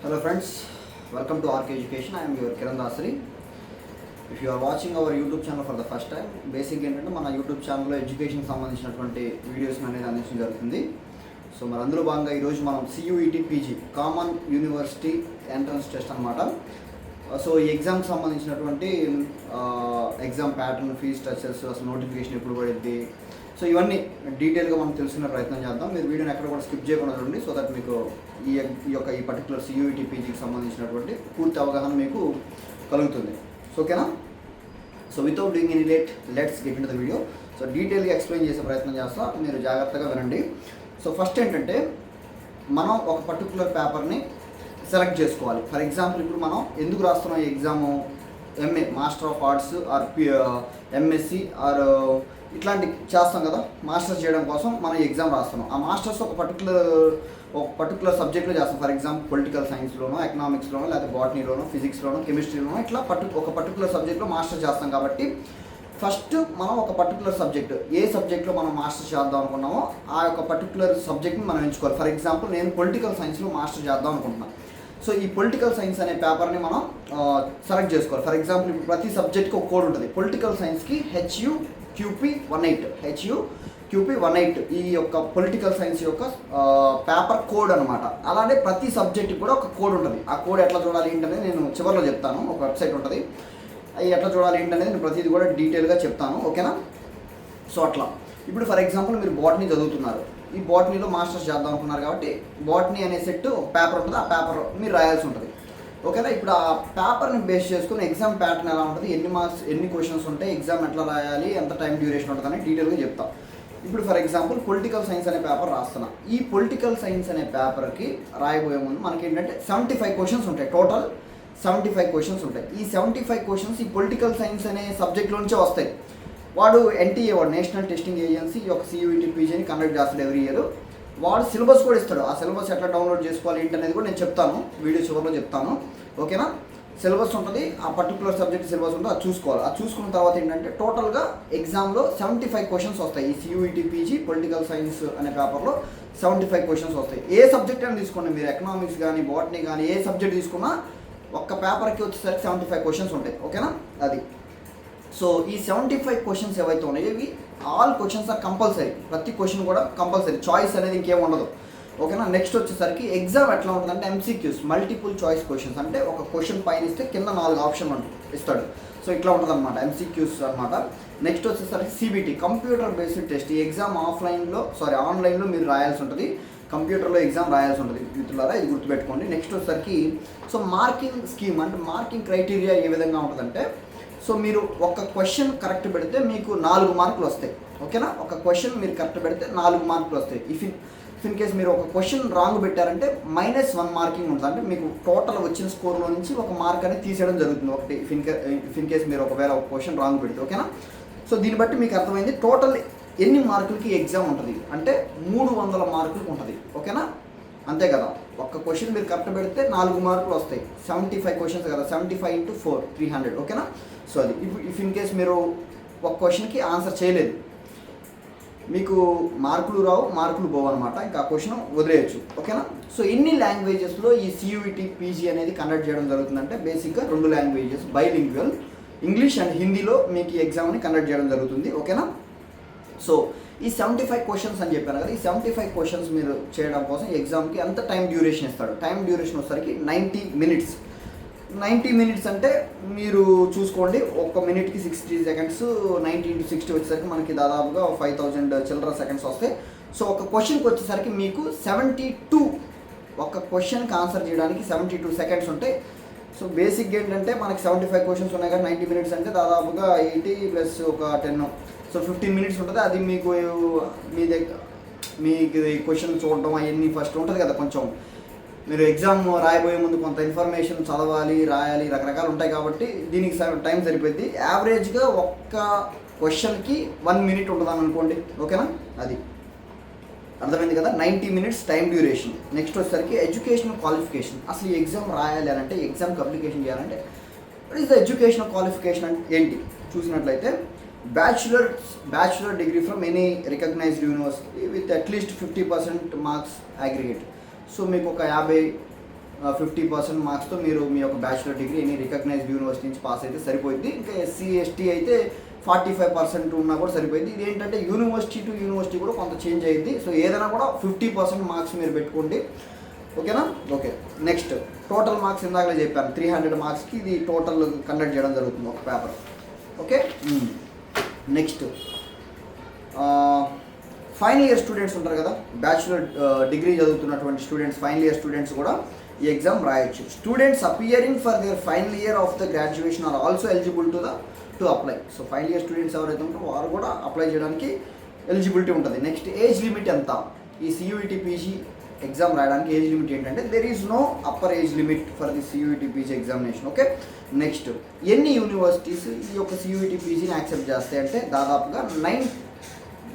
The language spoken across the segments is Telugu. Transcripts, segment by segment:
Hello friends, welcome to RK Education. I am your Kiran Dasari. If you are watching our YouTube channel for the first time, basic ఏంటంటే మన యూట్యూబ్ ఛానల్లో ఎడ్యుకేషన్ సంబంధించినటువంటి వీడియోస్ అనేది అందించడం జరుగుతుంది. సో మరి అందులో భాగంగా ఈరోజు మనం CUET PG common university entrance test అనమాట. సో ఈ ఎగ్జామ్కి సంబంధించినటువంటి ఎగ్జామ్ ప్యాటర్న్, ఫీజ్ స్ట్రక్చర్స్, అసలు నోటిఫికేషన్ ఎప్పుడు పడింది, సో ఇవన్నీ డీటెయిల్గా మనం తెలుసుకునే ప్రయత్నం చేద్దాం. మీరు వీడియోని ఎక్కడ కూడా స్కిప్ చేయకుండా చూడండి, సో దట్ మీకు ఈ పర్టికులర్ CUET PGకి సంబంధించినటువంటి పూర్తి అవగాహన మీకు కలుగుతుంది. సో ఓకేనా? So without doing any let's get in to the video. So డీటెయిల్గా ఎక్స్ప్లెయిన్ చేసే ప్రయత్నం చేస్తా, మీరు జాగ్రత్తగా వినండి. సో ఫస్ట్ ఏంటంటే మనం ఒక పర్టికులర్ పేపర్ని సెలెక్ట్ చేసుకోవాలి. ఫర్ ఎగ్జాంపుల్ ఇప్పుడు మనం ఎందుకు రాస్తున్నాం ఈ exam, MA master of arts or MSc or ఇట్లాంటి చేస్తాం కదా, మాస్టర్స్ చేయడం కోసం మనం ఎగ్జామ్ రాస్తున్నాం. ఆ మాస్టర్స్ ఒక పర్టికులర్ సబ్జెక్ట్లో చేస్తాం. ఫర్ ఎగ్జాంపుల్ పొలిటికల్ సైన్స్లోనో, ఎకనామిక్స్లోనో, లేకపోతే బాటనీలోనో, ఫిజిక్స్లోనో, కెమిస్ట్రీలోనో, ఇట్లా ఒక పర్టికులర్ సబ్జెక్ట్లో మాస్టర్ చేస్తాం. కాబట్టి ఫస్ట్ మనం ఒక పర్టికులర్ సబ్జెక్ట్, ఏ సబ్జెక్ట్లో మనం మాస్టర్ చేద్దాం అనుకున్నామో ఆ యొక్క పర్టికులర్ సబ్జెక్ట్ని మనం ఎంచుకోవాలి. ఫర్ ఎగ్జాంపుల్ నేను పొలిటికల్ సైన్స్లో మాస్టర్ చేద్దాం అనుకుంటున్నాను. సో ఈ పొలిటికల్ సైన్స్ అనే పేపర్ని మనం సెలెక్ట్ చేసుకోవాలి. ఫర్ ఎగ్జాంపుల్ ఇప్పుడు ప్రతి సబ్జెక్ట్కి ఒక కోడ్ ఉంటుంది. పొలిటికల్ సైన్స్కి HUQP18 ఈ యొక్క పొలిటికల్ సైన్స్ యొక్క పేపర్ కోడ్ అనమాట. అలానే ప్రతి సబ్జెక్ట్కి కూడా ఒక కోడ్ ఉంటుంది. ఆ కోడ్ ఎట్లా చూడాలి ఏంటనేది నేను చివరిలో చెప్తాను. ఒక వెబ్సైట్ ఉంటుంది, అవి ఎట్లా చూడాలి ఏంటనేది నేను ప్రతిదీ కూడా డీటెయిల్గా చెప్తాను. ఓకేనా? సో అట్లా ఇప్పుడు ఫర్ ఎగ్జాంపుల్ మీరు బాటనీ చదువుతున్నారు, ఈ బాటనీలో మాస్టర్స్ చేద్దాం అనుకున్నారు కాబట్టి బాటనీ అనే సెట్ ఒక పేపర్ ఉంటుంది, ఆ పేపర్ మీరు రాయాల్సి ఉంటుంది. ఓకేనా? ఇప్పుడు ఆ పేపర్ని బేస్ చేసుకుని ఎగ్జామ్ ప్యాటర్న్ ఎలా ఉంటుంది, ఎన్ని మార్క్స్, ఎన్ని క్వశ్చన్స్ ఉంటాయి, ఎగ్జామ్ ఎట్లా రాయాలి, ఎంత టైం డ్యూరేషన్ ఉంటుంది అని డీటెయిల్గా చెప్తాం. ఇప్పుడు ఫర్ ఎగ్జాంపుల్ పొలిటికల్ సైన్స్ అనే పేపర్ రాస్తున్నా. ఈ పొలిటికల్ సైన్స్ అనే పేపర్కి రాయబోయే ముందు మనకి ఏంటంటే 75 క్వశ్చన్స్ ఉంటాయి. టోటల్ 75 క్వశ్చన్స్ ఉంటాయి. ఈ 75 క్వశ్చన్స్ ఈ పొలిటికల్ సైన్స్ అనే సబ్జెక్ట్లో నుంచే వస్తాయి. వాడు NTA, వాడు నేషనల్ టెస్టింగ్ ఏజెన్సీ, ఈ యొక్క CUET PGని కండక్ట్ చేస్తాడు ఎవ్రీ ఇయర్. వాడు సిలబస్ కూడా ఇస్తాడు. ఆ సిలబస్ ఎట్లా డౌన్లోడ్ చేసుకోవాలి ఏంటనేది కూడా నేను చెప్తాను, వీడియో చివరిలో చెప్తాను. ఓకేనా? సిలబస్ ఉంటుంది, ఆ పర్టికులర్ సబ్జెక్ట్ సిలబస్ ఉంటుంది, అది చూసుకోవాలి. అది చూసుకున్న తర్వాత ఏంటంటే టోటల్గా ఎగ్జామ్లో 75 క్వశ్చన్స్ వస్తాయి. ఈ CUET PG పొలిటికల్ సైన్స్ అనే పేపర్లో 75 క్వశ్చన్స్ వస్తాయి. ఏ సబ్జెక్ట్ అని తీసుకోండి, మీరు ఎకనామిక్స్ కానీ, బాటనీ కానీ, ఏ సబ్జెక్ట్ తీసుకున్నా ఒక్క పేపర్కి వచ్చేసరికి 75 క్వశ్చన్స్ ఉంటాయి. ఓకేనా? అది సో ఈ 75 క్వశ్చన్స్ ఏవైతే ఉన్నాయో ఇవి ఆల్ క్వశ్చన్స్ ఆర్ కంపల్సరీ. ప్రతి క్వశ్చన్ కూడా కంపల్సరీ, చాయిస్ అనేది ఇంకేం ఉండదు. ఓకేనా? నెక్స్ట్ వచ్చేసరికి ఎగ్జామ్ ఎట్లా ఉంటుందంటే MCQs, మల్టిపుల్ చాయిస్ క్వశ్చన్స్. అంటే ఒక క్వశ్చన్ పైన ఇస్తే కింద 4 ఆప్షన్లు ఇస్తాడు. సో ఇట్లా ఉంటుంది అనమాట, MCQs అనమాట. నెక్స్ట్ వచ్చేసరికి CBT, కంప్యూటర్ బేస్డ్ టెస్ట్. ఈ ఎగ్జామ్ ఆన్లైన్లో మీరు రాయాల్సి ఉంటుంది, కంప్యూటర్లో ఎగ్జామ్ రాయాల్సి ఉంటుంది. మిత్రులారా ఇది గుర్తుపెట్టుకోండి. నెక్స్ట్ వచ్చేసరికి సో మార్కింగ్ స్కీమ్, అంటే మార్కింగ్ క్రైటీరియా ఏ విధంగా ఉంటుందంటే, సో మీరు ఒక క్వశ్చన్ కరెక్ట్ పెడితే మీకు 4 మార్కులు వస్తాయి. ఓకేనా? ఒక క్వశ్చన్ మీరు కరెక్ట్ పెడితే 4 మార్కులు వస్తాయి. ఇఫ్ ఇన్ కేస్ మీరు ఒక క్వశ్చన్ రాంగ్ పెట్టారంటే -1 మార్కింగ్ ఉంటుంది. అంటే మీకు టోటల్ వచ్చిన స్కోర్లో నుంచి ఒక మార్క్ అనేది తీసేయడం జరుగుతుంది ఒకటి, ఇఫ్ ఇన్ కేస్ మీరు ఒకవేళ ఒక క్వశ్చన్ రాంగ్ పెడితే. ఓకేనా? సో దీన్ని బట్టి మీకు అర్థమైంది టోటల్ ఎన్ని మార్కులకి ఎగ్జామ్ ఉంటుంది అంటే 300 మార్కులకు ఉంటుంది. ఓకేనా? అంతే కదా, ఒక్క క్వశ్చన్ మీరు కరెక్ట్ పెడితే 4 మార్కులు వస్తాయి. 75 క్వశ్చన్స్ కదా, 75 × 4 300. ఓకేనా? సో అది ఇఫ్ ఇన్ కేస్ మీరు ఒక క్వశ్చన్కి ఆన్సర్ చేయలేదు, మీకు మార్కులు రావు, మార్కులు పోవు అనమాట. ఇంకా ఆ క్వశ్చన్ వదిలేయచ్చు. ఓకేనా? సో ఎన్ని లాంగ్వేజెస్లో ఈ CUET PG అనేది కండక్ట్ చేయడం జరుగుతుందంటే బేసిక్గా 2 లాంగ్వేజెస్, బైలింగ్వల్, ఇంగ్లీష్ అండ్ హిందీలో మీకు ఈ ఎగ్జామ్ని కండక్ట్ చేయడం జరుగుతుంది. ఓకేనా? సో ఈ 75 క్వశ్చన్స్ అని చెప్పాను కదా, ఈ 75 క్వశ్చన్స్ మీరు చేయడం కోసం ఎగ్జామ్కి ఎంత టైం డ్యూరేషన్ ఇస్తాడు. టైం డ్యూరేషన్ వచ్చేసరికి 90 మినిట్స్. 90 మినిట్స్ అంటే మీరు చూసుకోండి, ఒక మినిట్కి 60 సెకండ్స్, 90 × 60 వచ్చేసరికి మనకి దాదాపుగా 5000 చిల్లర సెకండ్స్ వస్తాయి. సో ఒక క్వశ్చన్కి వచ్చేసరికి మీకు 72, ఒక క్వశ్చన్కి ఆన్సర్ చేయడానికి 72 సెకండ్స్ ఉంటాయి. సో బేసిక్ ఏంటంటే మనకి 75 క్వశ్చన్స్ ఉన్నాయి కదా, 90 మినిట్స్ అంటే దాదాపుగా 80 + ఒక 10, సో 15 మినిట్స్ ఉంటుంది. అది మీకు క్వశ్చన్ చూడటం అవన్నీ ఫస్ట్ ఉంటుంది కదా, కొంచెం మీరు ఎగ్జామ్ రాయబోయే ముందు కొంత ఇన్ఫర్మేషన్ చదవాలి, రాయాలి, రకరకాలు ఉంటాయి కాబట్టి దీనికి టైం సరిపోద్ది. యావరేజ్గా ఒక్క క్వశ్చన్కి 1 మినిట్ ఉంటుందని అనుకోండి. ఓకేనా? అది అర్థమైంది కదా, 90 మినిట్స్ టైం డ్యూరేషన్. నెక్స్ట్ వచ్చేసరికి ఎడ్యుకేషనల్ క్వాలిఫికేషన్. అసలు ఈ ఎగ్జామ్ రాయాలి అంటే, ఎగ్జామ్కి అప్లికేషన్ చేయాలంటే what is the educational qualification అంటే ఏంటి చూసినట్లయితే, bachelor degree from any recognised university with at least 50% marks aggregate. So మీకు ఒక 50% మార్క్స్తో మీరు మీ యొక్క bachelor degree any recognised university నుంచి పాస్ అయితే సరిపోయింది. ఇంకా ఎస్సీ ఎస్టీ అయితే 45% ఉన్నా కూడా సరిపోయింది. ఇది ఏంటంటే యూనివర్సిటీ టు యూనివర్సిటీ కూడా కొంత చేంజ్ అయ్యింది. సో ఏదైనా కూడా 50% మార్క్స్ మీరు పెట్టుకోండి, ఓకేనా. ఓకే, నెక్స్ట్ టోటల్ మార్క్స్ ఇందాకలే చెప్పాను 300 మార్క్స్కి ఇది టోటల్ కండక్ట్ చేయడం జరుగుతుంది ఒక paper. Okay, next final year students ఉంటారు కదా, బ్యాచులర్ డిగ్రీ చదువుతున్నటువంటి స్టూడెంట్స్, ఫైనల్ ఇయర్ స్టూడెంట్స్ కూడా ఈ ఎగ్జామ్ రాయొచ్చు. Students appearing for their final year of the graduation are also eligible to apply. So final year students ఎవరైతే ఉంటారో వారు కూడా అప్లై చేయడానికి ఎలిజిబిలిటీ ఉంటుంది. నెక్స్ట్ ఏజ్ లిమిట్ ఎంత? ఈ CUET PG ఎగ్జామ్ రాయడానికి ఏజ్ లిమిట్ ఏంటంటే there is no upper age limit for the CUET PG examination. Okay, next ఎన్ని యూనివర్సిటీస్ ఈ యొక్క CUET PGని యాక్సెప్ట్ చేస్తాయి అంటే దాదాపుగా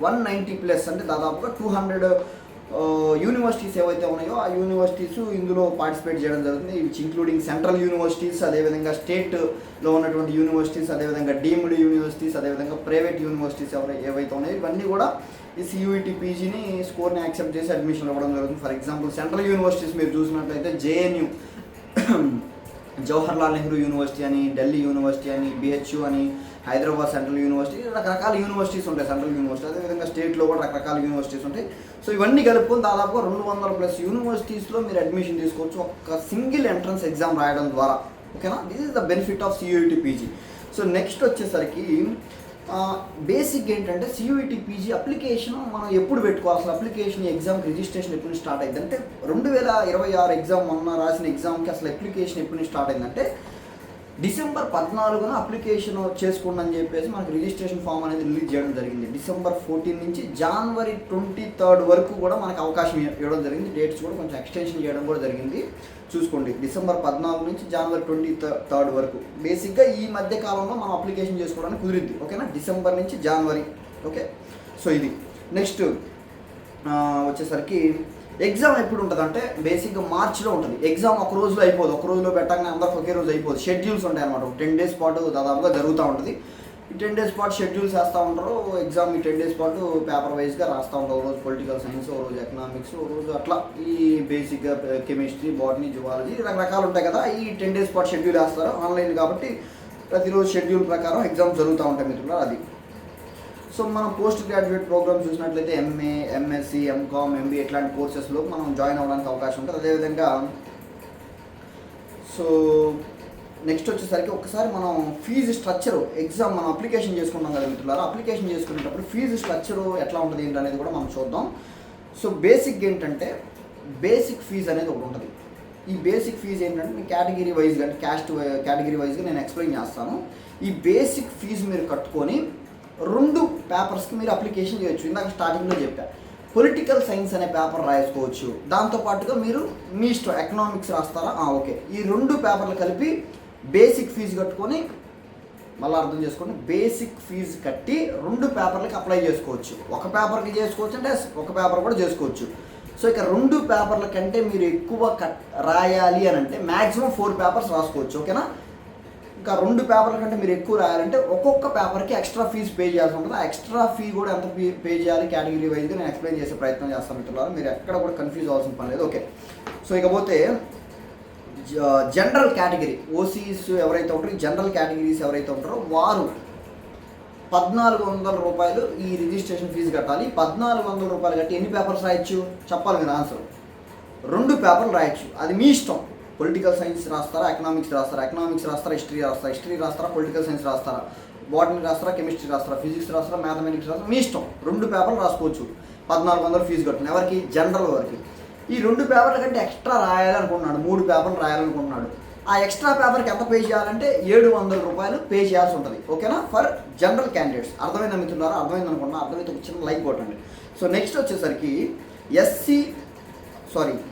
190+ అంటే దాదాపుగా 200 యూనివర్సిటీస్ ఏవైతే ఉన్నాయో ఆ యూనివర్సిటీస్ ఇందులో పార్టిసిపేట్ చేయడం జరుగుతుంది. విచ్ ఇంక్లూడింగ్ సెంట్రల్ యూనివర్సిటీస్, అదేవిధంగా స్టేట్లో ఉన్నటువంటి యూనివర్సిటీస్, అదేవిధంగా డీమ్డ్ యూనివర్సిటీస్, అదేవిధంగా ప్రైవేట్ యూనివర్సిటీస్ ఏవైతే ఉన్నాయో ఇవన్నీ కూడా ఈ CUET PGని స్కోర్ని యాక్సెప్ట్ చేసి అడ్మిషన్ ఇవ్వడం జరుగుతుంది. ఫర్ ఎగ్జాంపుల్ సెంట్రల్ యూనివర్సిటీస్ మీరు చూసినట్లయితే JNU జవహర్లాల్ నెహ్రూ యూనివర్సిటీ అని, ఢిల్లీ యూనివర్సిటీ అని, BHU అని, హైదరాబాద్ సెంట్రల్ యూనివర్సిటీ, రకరకాల యూనివర్సిటీస్ ఉంటాయి సెంట్రల్ యూనివర్సిటీ. అదేవిధంగా స్టేట్లో కూడా రకరకాల యూనివర్సిటీస్ ఉంటాయి. సో ఇవన్నీ కలుపుకొని దాదాపుగా 200+ యూనివర్సిటీస్లో మీరు అడ్మిషన్ తీసుకోవచ్చు ఒక సింగిల్ ఎంట్రన్స్ ఎగ్జామ్ రాయడం ద్వారా, ఓకేనా. This is the benefit of CUET PG. So next వచ్చేసరికి బేసిక్ ఏంటంటే CUET PG అప్లికేషన్ మనం ఎప్పుడు పెట్టుకోవాలి, అసలు అప్లికేషన్ ఎగ్జామ్కి రిజిస్ట్రేషన్ ఎప్పుడు స్టార్ట్ అయింది అంటే 2026 ఎగ్జామ్ మొన్న రాసిన ఎగ్జామ్కి అసలు అప్లికేషన్ ఎప్పుడు స్టార్ట్ అయిందంటే డిసెంబర్ 14న అప్లికేషన్ చేసుకోండి అని చెప్పేసి మనకి రిజిస్ట్రేషన్ ఫామ్ అనేది రిలీజ్ చేయడం జరిగింది. డిసెంబర్ 14 నుంచి జనవరి 23 వరకు కూడా మనకు అవకాశం ఇవ్వడం జరిగింది. డేట్స్ కూడా కొంచెం ఎక్స్టెన్షన్ చేయడం కూడా జరిగింది. చూసుకోండి, డిసెంబర్ 14 నుంచి జనవరి 23 వరకు బేసిక్గా ఈ మధ్య కాలంలో మనం అప్లికేషన్ చేసుకోవడానికి కుదిరింది, ఓకేనా. డిసెంబర్ నుంచి జనవరి, ఓకే. సో ఇది నెక్స్ట్ వచ్చేసరికి ఎగ్జామ్ ఎప్పుడు ఉంటుంది అంటే బేసిక్గా మార్చిలో ఉంటుంది. ఎగ్జామ్ ఒక రోజులో అయిపోదు, ఒక రోజులో పెట్టగానే అందరికి ఒకే రోజు అయిపోదు. షెడ్యూల్స్ ఉంటాయి అనమాట. 10 days పాటు దాదాపుగా జరుగుతూ ఉంటుంది. ఈ 10 days పాటు షెడ్యూల్స్ వేస్తూ ఉంటారు. ఎగ్జామ్ ఈ 10 days పాటు పేపర్ వైజ్గా రాస్తూ ఉంటారు. ఓ రోజు పొలిటికల్ సైన్స్, ఓ రోజు ఎకనామిక్స్, ఓ రోజు అట్లా ఈ బేసిక్గా కెమిస్ట్రీ, బాటనీ, జువాలజీ రకరకాలు ఉంటాయి కదా. ఈ 10 days పాటు షెడ్యూల్ వేస్తారు ఆన్లైన్ కాబట్టి ప్రతిరోజు షెడ్యూల్ ప్రకారం ఎగ్జామ్స్ జరుగుతూ ఉంటాయి మిత్రులు. అది సో మనం పోస్ట్ గ్రాడ్యుయేట్ ప్రోగ్రామ్ చూసినట్లయితే MA, MSc, MCom, MBA ఇట్లాంటి కోర్సెస్లో మనం జాయిన్ అవ్వడానికి అవకాశం ఉంటుంది. అదేవిధంగా సో నెక్స్ట్ వచ్చేసరికి ఒకసారి మనం ఫీజు స్ట్రక్చరు ఎగ్జామ్ మనం అప్లికేషన్ చేసుకున్నాం కదా మిత్రులారా, అప్లికేషన్ చేసుకునేటప్పుడు ఫీజు స్ట్రక్చరు ఎట్లా ఉంటుంది ఏంటి అనేది కూడా మనం చూద్దాం. సో బేసిక్ ఏంటంటే బేసిక్ ఫీజు అనేది ఒకటి ఉంటుంది. ఈ బేసిక్ ఫీజు ఏంటంటే మీ కేటగిరీ వైజ్గా అంటే క్యాస్ట్ కేటగిరీ వైజ్గా నేను ఎక్స్ప్లెయిన్ చేస్తాను. ఈ బేసిక్ ఫీజు మీరు కట్టుకొని 2 పేపర్స్కి మీరు అప్లికేషన్ చేయొచ్చు. ఇందాక స్టార్టింగ్లో చెప్పా పొలిటికల్ సైన్స్ అనే పేపర్ రాసుకోవచ్చు. దాంతోపాటుగా మీరు మీ ఇష్టం ఎకనామిక్స్ రాస్తారా, ఓకే. ఈ 2 పేపర్లు కలిపి బేసిక్ ఫీజు కట్టుకొని మళ్ళీ అర్థం చేసుకోండి, బేసిక్ ఫీజు కట్టి 2 పేపర్లకి అప్లై చేసుకోవచ్చు. ఒక పేపర్కి చేసుకోవచ్చు అంటే ఒక పేపర్ కూడా చేసుకోవచ్చు. సో ఇక 2 పేపర్ల కంటే మీరు ఎక్కువ రాయాలి అని అంటే మ్యాక్సిమం 4 పేపర్స్ రాసుకోవచ్చు, ఓకేనా. ఇంకా 2 పేపర్ల కంటే మీరు ఎక్కువ రాయాలంటే ఒక్కొక్క పేపర్కి ఎక్స్ట్రా ఫీజు పే చేయాల్సి ఉంటుంది. ఆ ఎక్స్ట్రా ఫీ కూడా ఎంత పే చేయాలి కేటగిరీ వైజ్గా నేను ఎక్స్ప్లెయిన్ చేసే ప్రయత్నం చేస్తాను మిత్రులారా. మీరు ఎక్కడ కూడా కన్ఫ్యూజ్ అవ్వాల్సిన పని లేదు, ఓకే. సో ఇకపోతే జనరల్ కేటగిరీ ఓసీస్ ఎవరైతే ఉంటారో, జనరల్ కేటగిరీస్ ఎవరైతే ఉంటారో వారు 1400 రూపాయలు ఈ రిజిస్ట్రేషన్ ఫీజు కట్టాలి. 1400 రూపాయలు కట్టి ఎన్ని పేపర్స్ రాయొచ్చు చెప్పాలి మీరు ఆన్సర్. 2 పేపర్లు రాయొచ్చు, అది మీ ఇష్టం. పొలిటికల్ సైన్స్ రాస్తారా, ఎకనామిక్స్ రాస్తారా, హిస్టరీ రాస్తారా, పొలిటికల్ సైన్స్ రాస్తారా, బాటనీ రాస్తారా, కెమిస్ట్రీ రాస్తారా, ఫిజిక్స్ రాస్తారా, మ్యాథమెటిక్స్ రాస్తారా, మీ ఇష్టం. 2 పేపర్లు రాసుకోవచ్చు. 1400 ఫీజు కట్టుకుని ఎవరికి? జనరల్ వారికి. ఈ 2 పేపర్ల కంటే ఎక్స్ట్రా రాయాలనుకుంటున్నాడు, 3 పేపర్లు రాయాలనుకుంటున్నాడు. ఆ ఎక్స్ట్రా పేపర్కి ఎంత పే చేయాలంటే 700 రూపాయలు పే చేయాల్సి ఉంటుంది, ఓకేనా, ఫర్ జనరల్ క్యాండిడేట్స్. అర్థమైందా మిత్రులారా? అర్థమైంది అనుకున్నా. అర్థమైతే ఒక చిన్న లైక్ కొట్టండి. సో నెక్స్ట్ వచ్చేసరికి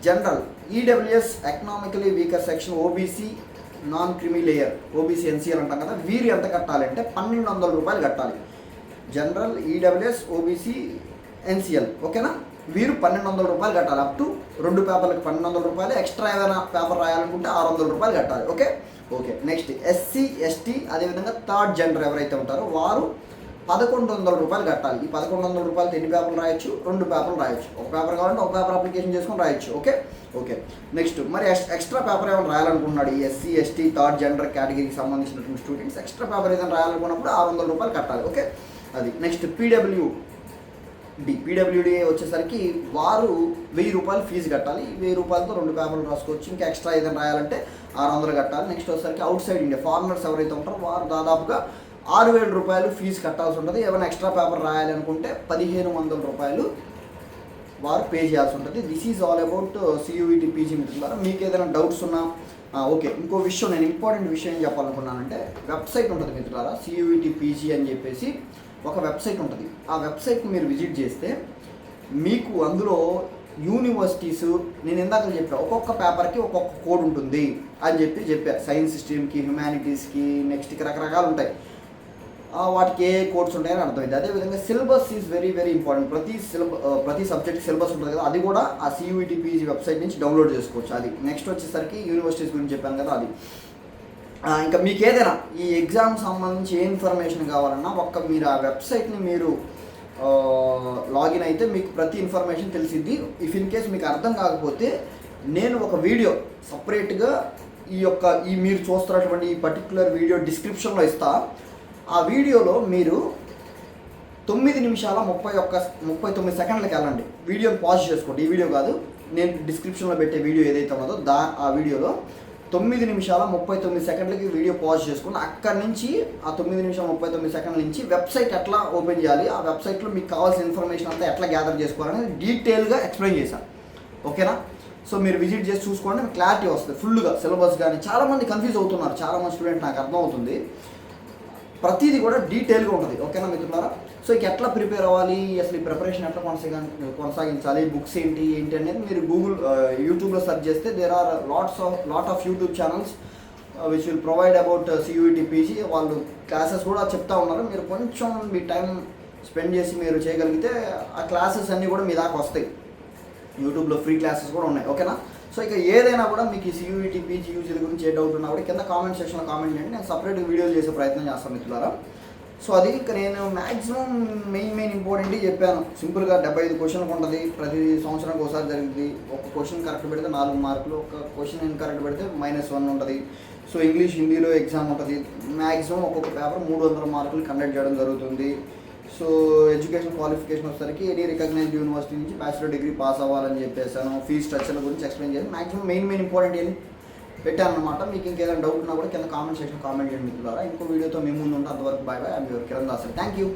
general EWS economically weaker section OBC non creamy layer OBC NCL అంటాం కదా, వీరు ఎంత కట్టాలంటే 1200 రూపాయలు కట్టాలి. జనరల్ EWS OBC NCL, ఓకేనా, వీరు 1200 రూపాయలు కట్టాలి. అప్ టు 2 పేపర్లకు 1200 రూపాయలు. ఎక్స్ట్రా ఏదైనా పేపర్ రాయాలనుకుంటే 600 రూపాయలు కట్టాలి, ఓకే. నెక్స్ట్ SC ST అదేవిధంగా థర్డ్ జెండర్ ఎవరైతే ఉంటారో వారు 1100 రూపాయలు కట్టాలి. ఈ 1100 రూపాయలతో ఎన్ని పేపర్లు రాయొచ్చు? 2 పేపర్లు రాయొచ్చు. ఒక పేపర్ కావాలంటే ఒక పేపర్ అప్లికేషన్ చేసుకొని రాయొచ్చు. ఓకే. నెక్స్ట్ మరి ఎక్స్ట్రా పేపర్ ఏమైనా రాయాలనుకున్నాడు ఈ ఎస్సీ ఎస్టీ థర్డ్ జెండర్ కేటగిరీకి సంబంధించినటువంటి స్టూడెంట్స్ ఎక్స్ట్రా పేపర్ ఏదైనా రాయాలనుకున్నప్పుడు 600 రూపాయలు కట్టాలి. ఓకే, అది. నెక్స్ట్ పీడబ్ల్యూడి వచ్చేసరికి వారు 1000 రూపాయలు ఫీజు కట్టాలి. 1000 రూపాయలతో 2 పేపర్లు రాసుకోవచ్చు. ఇంకా ఎక్స్ట్రా ఏదైనా రాయాలంటే 600 కట్టాలి. నెక్స్ట్ వచ్చేసరికి అవుట్ సైడ్ ఇండియా ఫారినర్స్ ఎవరైతే ఉంటారో వారు దాదాపుగా 6000 రూపాయలు ఫీజు కట్టాల్సి ఉంటుంది. ఏమైనా ఎక్స్ట్రా పేపర్ రాయాలి అనుకుంటే 1500 రూపాయలు వారు పే చేయాల్సి ఉంటుంది. This is all about CUET PG మిత్రులారా. మీకు ఏదైనా డౌట్స్ ఉన్నా ఓకే. ఇంకో విషయం, నేను ఇంపార్టెంట్ విషయం ఏం చెప్పాలనుకున్నానంటే, వెబ్సైట్ ఉంటుంది మిత్రులారా, CUET పీజీ అని చెప్పేసి ఒక వెబ్సైట్ ఉంటుంది. ఆ వెబ్సైట్ని మీరు విజిట్ చేస్తే మీకు అందులో యూనివర్సిటీస్, నేను ఇందాక చెప్పా ఒక్కొక్క పేపర్కి ఒక్కొక్క కోడ్ ఉంటుంది అని చెప్పా. సైన్స్ స్ట్రీమ్కి, హ్యుమానిటీస్కి, నెక్స్ట్కి రకరకాలు ఉంటాయి. వాటికి ఏ కోడ్స్ ఉంటాయని అర్థమైంది. అదేవిధంగా syllabus is very very important. ప్రతి సబ్జెక్ట్ సిలబస్ ఉంటుంది కదా, అది కూడా ఆ CUET పీజీ వెబ్సైట్ నుంచి డౌన్లోడ్ చేసుకోవచ్చు. అది. నెక్స్ట్ వచ్చేసరికి యూనివర్సిటీస్ గురించి చెప్పాను కదా, అది. ఇంకా మీకు ఏదైనా ఈ ఎగ్జామ్ సంబంధించి ఏ ఇన్ఫర్మేషన్ కావాలన్నా మీరు ఆ వెబ్సైట్ని మీరు లాగిన్ అయితే మీకు ప్రతి ఇన్ఫర్మేషన్ తెలిసిద్ది. ఇఫ్ ఇన్ కేస్ మీకు అర్థం కాకపోతే నేను ఒక వీడియో సపరేట్గా ఈ మీరు చూస్తున్నటువంటి ఈ పర్టికులర్ వీడియో డిస్క్రిప్షన్లో ఇస్తా. ఆ వీడియోలో మీరు 9 నిమిషాల 39 సెకండ్లకి వెళ్ళండి. వీడియోని పాజ్ చేసుకోండి. ఈ వీడియో కాదు, నేను డిస్క్రిప్షన్లో పెట్టే వీడియో ఏదైతే ఉన్నదో ఆ వీడియోలో 9 నిమిషాల 39 సెకండ్లకి వీడియో పాజ్ చేసుకుని అక్కడి నుంచి ఆ 9 నిమిషాల 39 సెకండ్ల నుంచి వెబ్సైట్ ఎట్లా ఓపెన్ చేయాలి, ఆ వెబ్సైట్లో మీకు కావాల్సిన ఇన్ఫర్మేషన్ అంతా ఎట్లా గ్యాదర్ చేసుకోవాలని డీటెయిల్గా ఎక్స్ప్లెయిన్ చేశాను. ఓకేనా? సో మీరు విజిట్ చేసి చూసుకోండి, మీకు క్లారిటీ వస్తుంది ఫుల్గా. సిలబస్ కానీ చాలామంది కన్ఫ్యూజ్ అవుతున్నారు, చాలామంది స్టూడెంట్ నాకు అర్థమవుతుంది. ప్రతిదీ కూడా డీటెయిల్గా ఉంటుంది. ఓకేనా మిత్రులారా? సో ఇక ఎట్లా ప్రిపేర్ అవ్వాలి, అసలు ఈ ప్రిపరేషన్ ఎట్లా కొనసాగించాలి, బుక్స్ ఏంటి అనేది మీరు యూట్యూబ్లో సెర్చ్ చేస్తే there are lot of YouTube channels which will provide about CUET PG. వాళ్ళు క్లాసెస్ కూడా చెప్తా ఉన్నారు. మీరు కొంచెం మీ టైం స్పెండ్ చేసి మీరు చేయగలిగితే ఆ క్లాసెస్ అన్నీ కూడా మీ దాకా వస్తాయి. యూట్యూబ్లో ఫ్రీ క్లాసెస్ కూడా ఉన్నాయి. ఓకేనా? సో ఇక ఏదైనా కూడా మీకు ఈ CUET పీజీ యూజీల గురించి ఏ డౌట్ ఉన్నా కూడా కింద కామెంట్ సెక్షన్లో కామెంట్ చేయండి. నేను సపరేట్గా వీడియోలు చేసే ప్రయత్నం చేస్తాను మిత్రులారా. సో అది ఇంకా నేను మ్యాక్సిమం మెయిన్ ఇంపార్టెంట్ చెప్పాను. సింపుల్గా 75 క్వశ్చన్లు ఉంటుంది. ప్రతి సంవత్సరానికి ఒకసారి జరిగింది. ఒక క్వశ్చన్ కరెక్ట్ పెడితే 4 మార్కులు, ఒక క్వశ్చన్ ఇన్కరెక్ట్ పెడితే -1 ఉంటుంది. సో ఇంగ్లీష్, హిందీలో ఎగ్జామ్ ఉంటుంది. మ్యాక్సిమం ఒక్కొక్క పేపర్ 300 మార్కులు కండక్ట్ చేయడం జరుగుతుంది. సో ఎడ్యుకేషన్ క్వాలిఫికేషన్ వచ్చేసరికి ఎనీ రికగ్నైజ్డ్ యూనివర్సిటీ నుంచి బ్యాచిలర్ డిగ్రీ పాస్ అవ్వాలని చెప్పేసాను. ఫీజ్ స్ట్రక్చర్ గురించి ఎక్స్ప్లెయిన్ చేసి మ్యాక్సిమం మెయిన్ ఇంపార్టెంట్ ఏం పెట్టాను అనమాట. మీకు ఇంకేదైనా డౌట్ ఉన్నా కూడా కింద కామెంట్ సెక్షన్ కామెంట్ చేయండి మిత్రులారా. ఇంకో వీడియోతో మీ ముందు ఉంటాను. అంతవరకు bye. I'm your Kiran Das. Thank you.